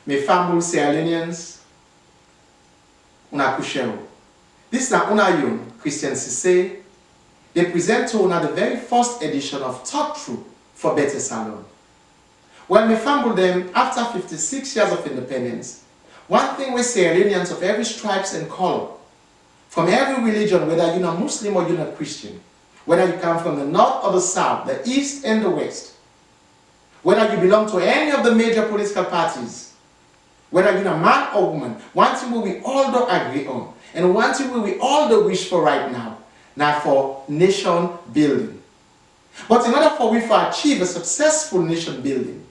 mes family Sierra Leoneans, una kushero. This is una young Christian Cisse. They present to una the very first edition of TOKTRUE for BETTEH SALON. When we fumble them after 56 years of independence, one thing we Sierra Leoneans of every stripes and color, from every religion, whether you're a Muslim or you're a Christian, whether you come from the north or the south, the east and the west, whether you belong to any of the major political parties, whether you're a man or woman, one thing we all do agree on, and one thing we all do wish for right now for nation building. But in order for we to achieve a successful nation building,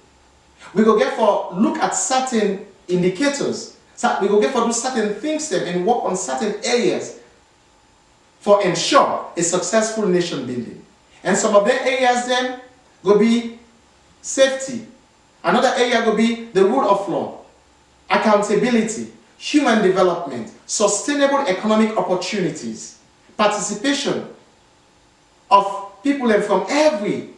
we go get for look at certain indicators. So we go get for do certain things them and work on certain areas for ensure a successful nation building. And some of the areas then go be safety. Another area go be the rule of law, accountability, human development, sustainable economic opportunities, participation of people from every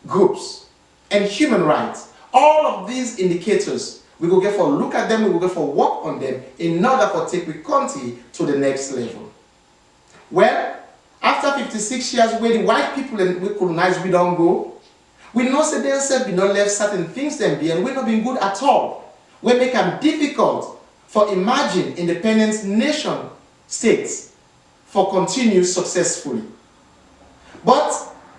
groups, and human rights. All of these indicators, we will get for look at them, we will get for work on them in order for take the country to the next level. Well, after 56 years where the white people and we colonize, we don't go, we know that they said we not left certain things them be, and we're not being good at all. We make them difficult for imagine independent nation states for continue successfully. But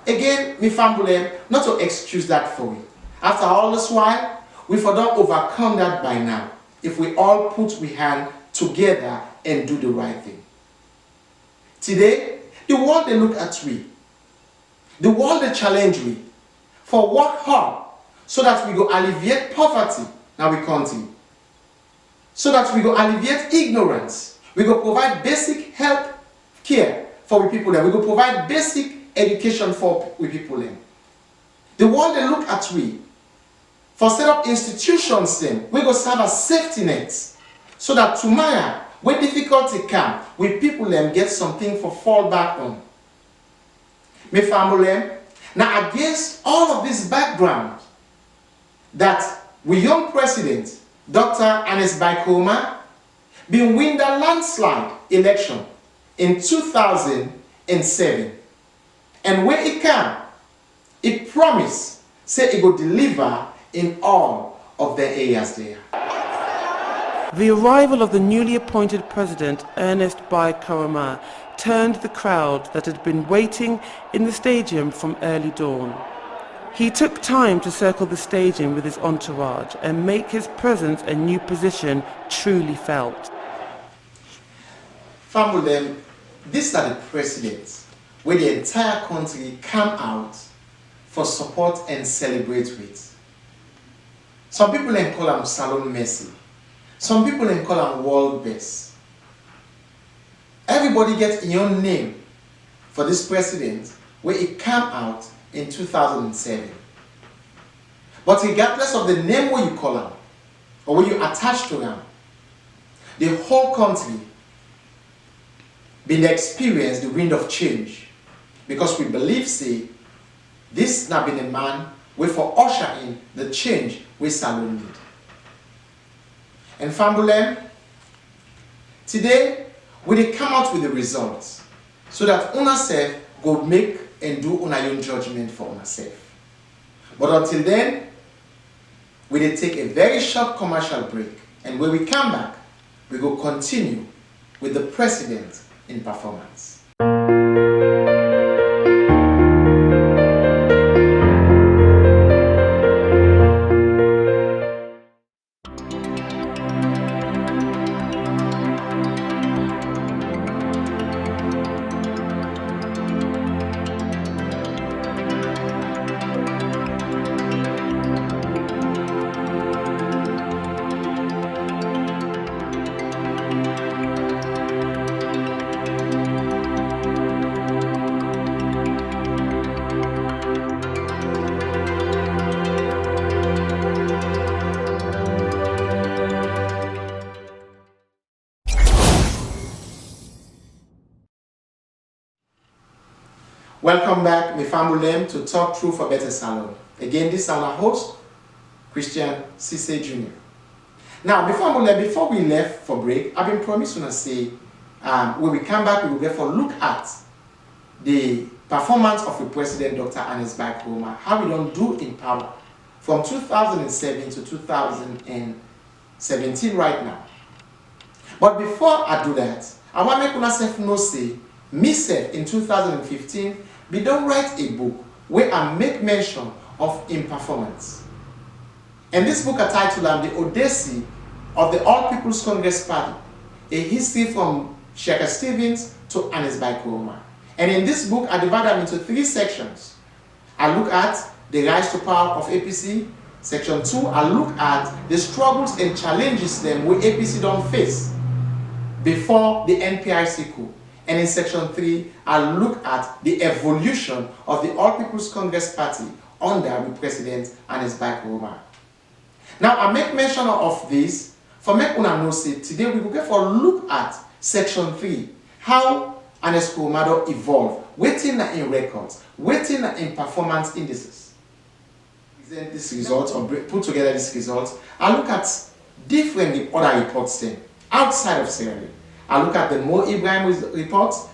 again, we family not to excuse that for we. After all this while, we for don't overcome that by now. If we all put we hand together and do the right thing. Today, the world they look at we. The world they challenge we. For work hard so that we go alleviate poverty now we country. So that we go alleviate ignorance. We go provide basic health care for we people there. We go provide basic education for we people there. The world they look at we. For set up institutions then, we go serve as safety nets. So that tomorrow, when difficulty come, we people them get something for fall back on. Me family, now against all of this background, that we young president, Dr. Ernest Bai Koroma, been win the landslide election in 2007. And when it came, it promised, say it will deliver in all of the areas there. The arrival of the newly appointed president, Ernest Bai Koroma, turned the crowd that had been waiting in the stadium from early dawn. He took time to circle the stadium with his entourage and make his presence and new position truly felt. Family, these are the presidents where the entire country come out for support and celebrate with. Some people then call them Salon Messi. Some people then call them world best. Everybody gets your name for this president where it came out in 2007. But regardless of the name where you call them or where you attach to them, the whole country been experienced the wind of change because we believe say this not been a man way for usher in the change we Salon need. And family, today we dey come out with the results so that una self go make and do una own judgment for una self. But until then, we dey take a very short commercial break, and when we come back, we go continue with the president in performance. Welcome back, my family, to TOKTRUE for BETTEH SALON. Again, this is our host, Christian Cisse Jr. Now, before we left for break, I've been promising to say, when we come back, we will therefore look at the performance of the President, Dr. Ernest Bai Koroma, how we don't do in power from 2007 to 2017 right now. But before I do that, I want to make myself know say, myself in 2015, we don't write a book where I make mention of in performance. And this book I titled The Odyssey of the All People's Congress Party, a history from Sheikh Stevens to Ernest Bai Koroma. And in this book, I divide them into 3 sections. I look at the rise to power of APC. Section 2, I look at the struggles and challenges them where APC don't face before the NPIC coup. And in section 3, I look at the evolution of the All People's Congress Party under the President Ernest Bai Koroma. Now, I make mention of this for make una know say today we will get for look at section 3, how Ernest Koroma evolved, waiting in records, waiting in performance indices. Present this result or put together this result. I look at different other reports then outside of Sierra Leone. I look at the Mo Ibrahim reports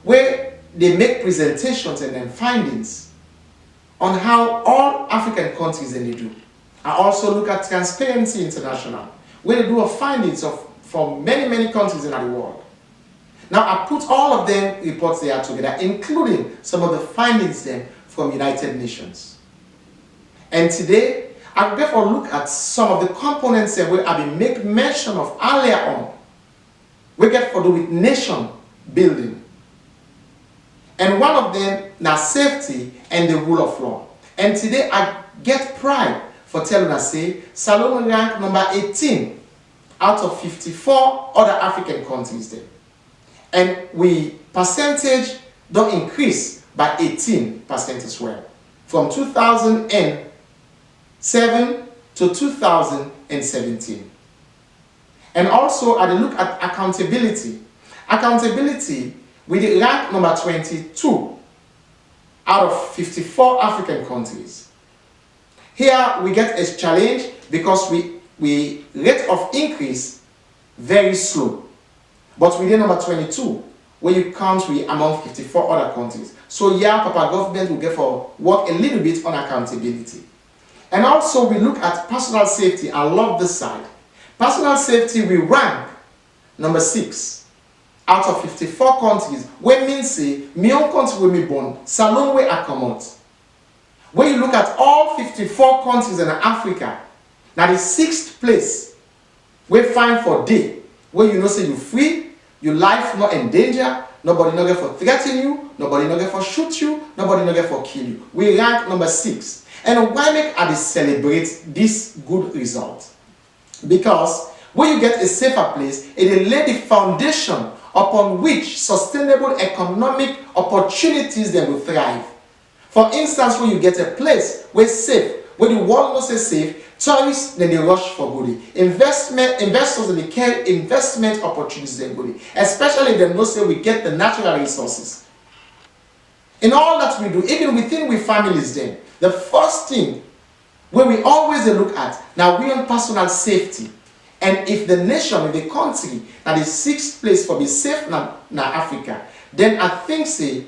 where they make presentations and then findings on how all African countries they do. I also look at Transparency International where they do a findings from many countries in the world. Now I put all of them reports there together, including some of the findings then from United Nations. And today I will therefore look at some of the components there where I will make mention of earlier on. We get to do with nation building. And one of them now safety and the rule of law. And today I get pride for telling us say SALON rank number 18 out of 54 other African countries there. And we percentage don't increase by 18% as well. From 2007 to 2017. And also, I look at accountability. Accountability, we did rank number 22 out of 54 African countries. Here, we get a challenge because we rate of increase very slow. But we did number 22, where you count we among 54 other countries. So yeah, Papa government will get for work a little bit on accountability. And also, we look at personal safety. I love this side. Personal safety, we rank number 6 out of 54 countries. Where means say, my own country where me born, SALON where I come out. When you look at all 54 countries in Africa, now the 6th place we find for day, where you know say you free, your life not in danger, nobody not get for threaten you, nobody not get for shoot you, nobody not get for kill you. We rank number 6. And why make I celebrate this good result? Because when you get a safer place, it will lay the foundation upon which sustainable economic opportunities then will thrive. For instance, when you get a place where safe, where the world knows is safe, tourists then they rush for goodie. Investors then they carry investment opportunities then goodie. Especially if they know say we get the natural resources. In all that we do, even within we families then, the first thing where we always look at, now we on personal safety. And if the nation, if the country, that is 6th place for be safe now Africa, then I think say,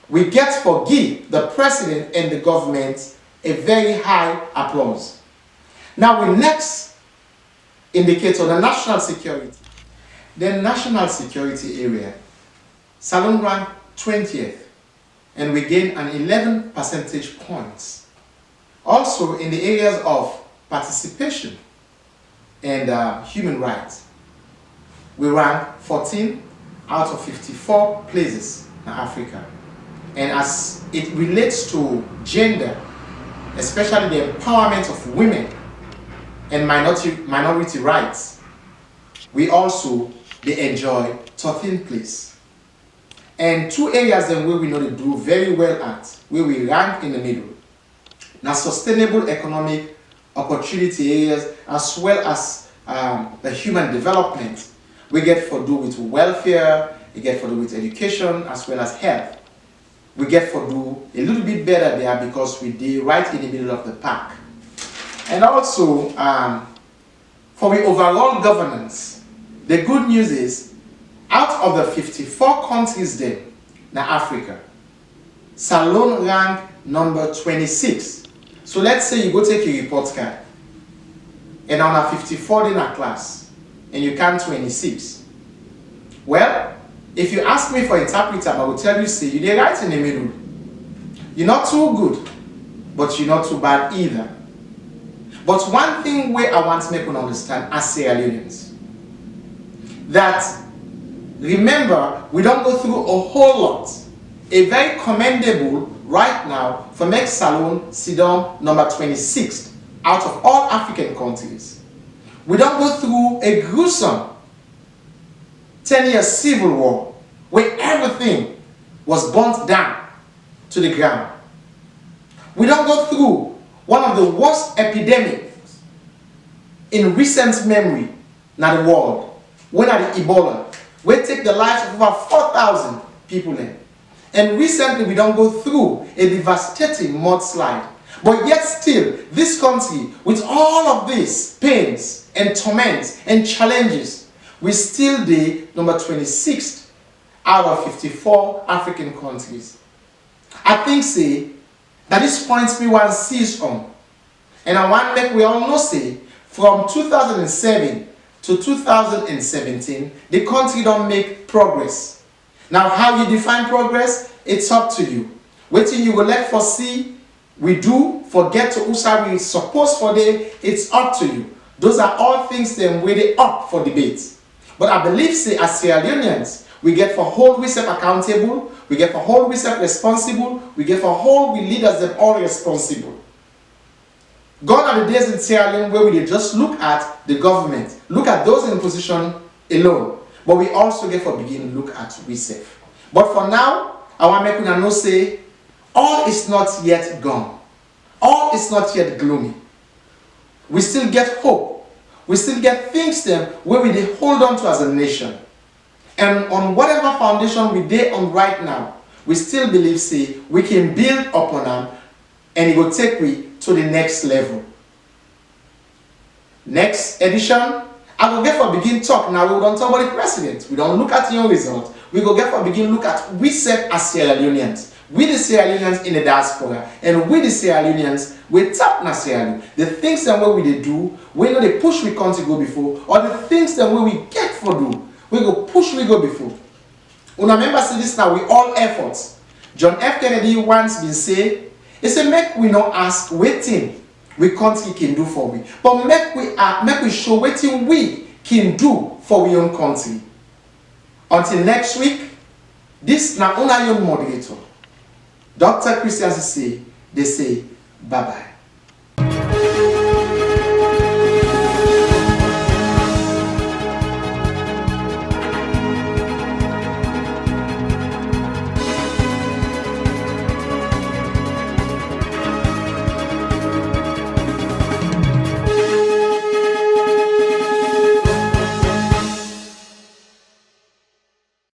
we get for give the president and the government a very high applause. Now we next indicate on the national security. The national security area, SALON rank 20th, and we gain an 11 percentage points. Also in the areas of participation and human rights, we rank 14 out of 54 places in Africa. And as it relates to gender, especially the empowerment of women and minority rights, we also enjoy 13th place. And 2 areas then where we know to do very well at, where we rank in the middle. Now sustainable economic opportunity areas as well as the human development. We get for do with welfare, we get for do with education as well as health. We get for do a little bit better there because we did right in the middle of the pack. And also for the overall governance, the good news is, out of the 54 countries there in Africa, SALON rank number 26. So let's say you go take a report card, and on a 54 in a class, and you count 26. Well, if you ask me for interpreter, I will tell you, say, you're right in the middle. You're not too good, but you're not too bad either. But one thing where I want to make you understand as Sierra Leoneans, that remember, we don't go through a whole lot. A very commendable right now for make SALON sit down number 26 out of all African countries. We don't go through a gruesome 10-year civil war where everything was burnt down to the ground. We don't go through one of the worst epidemics in recent memory in the world, when at the Ebola, we take the lives of over 4,000 people in. And recently we don't go through a devastating mudslide. But yet still, this country, with all of these pains and torments and challenges, we still the number 26th out of 54 African countries. I think, say, that this points me one sees on. And I want to make we all know, say, from 2007 to 2017, the country don't make progress. Now, how you define progress, it's up to you. Waiting you will let foresee, we do, forget to usa we suppose for day, it's up to you. Those are all things then where they up for debate. But I believe, say, as Sierra Leoneans, we get for hold we self accountable, we get for hold we self responsible, we get for hold we leaders them all responsible. Gone are the days in Sierra Leone where we just look at the government, look at those in position alone, but we also get for begin look at we self. But for now, I want to make you know, say, all is not yet gone. All is not yet gloomy. We still get hope. We still get things then where we hold on to as a nation. And on whatever foundation we dey on right now, we still believe, say, we can build upon them and it will take we to the next level. Next edition, I will get for begin talk. Now we don't talk about the president. We don't look at your results. We go get for begin look at we set as Sierra Leoneans. We the Sierra Leoneans in the diaspora, and we the Sierra Leoneans, we tap na Sierra Leone. The things that way we they do, we know they push we country go before, or the things that way we get for do, we go push we go before. Una remember say this now, we all efforts. John F. Kennedy once been say, he said make we not ask waiting we country can do for we, but make we show waiting we can do for we own country. Until next week, this na una young moderator. Dr. Presidency say, they say, bye-bye.